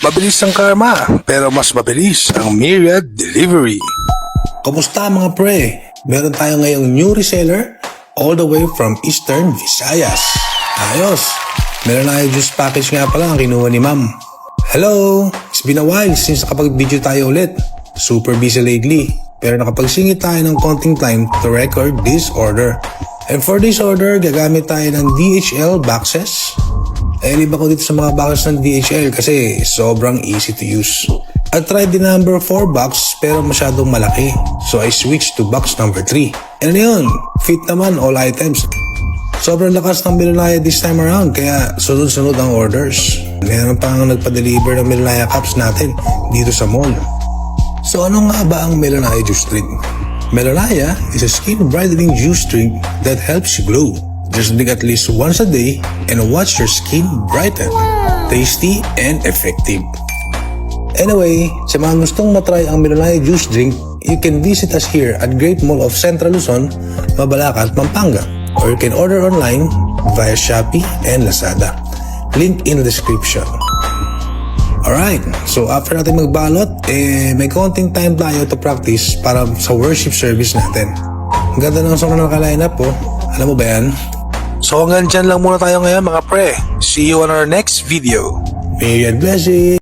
Mabilis ang karma, pero mas mabilis ang Myriad Delivery. Kamusta mga pre? Meron tayo ngayong new reseller all the way from Eastern Visayas. Ayos! Meron na juice package nga pala ang kinuha ni ma'am. Hello! It's been a while since nakapag-video tayo ulit. Super busy lately. Pero nakapagsingit tayo ng konting time to record this order. And for this order, gagamit tayo ng DHL boxes. Liba ko dito sa mga boxes ng DHL kasi sobrang easy to use. I tried the number 4 box pero masyadong malaki. So I switched to box number 3. And yun, fit naman all items. Sobrang lakas ng Melanaya this time around kaya sunod-sunod ang orders. Meron pa nga nagpa-deliver ng Melanaya cups natin dito sa mall. So ano nga ba ang Melanaya juice drink? Melanaya is a skin brightening juice drink that helps you glow. Just drink at least once a day and watch your skin brighten. Tasty and effective. Anyway, sa mga gustong matry ang Melanaya juice drink, you can visit us here at Great Mall of Central Luzon, Mabalacat, Pampanga. Or you can order online via Shopee and Lazada. Link in the description. Alright, so after natin magbalot, may konting time tayo to practice para sa worship service natin. Ang ganda ng song na naka-line up po. Alam mo ba yan? So hanggang dyan lang muna tayo ngayon mga pre. See you on our next video. May God bless you.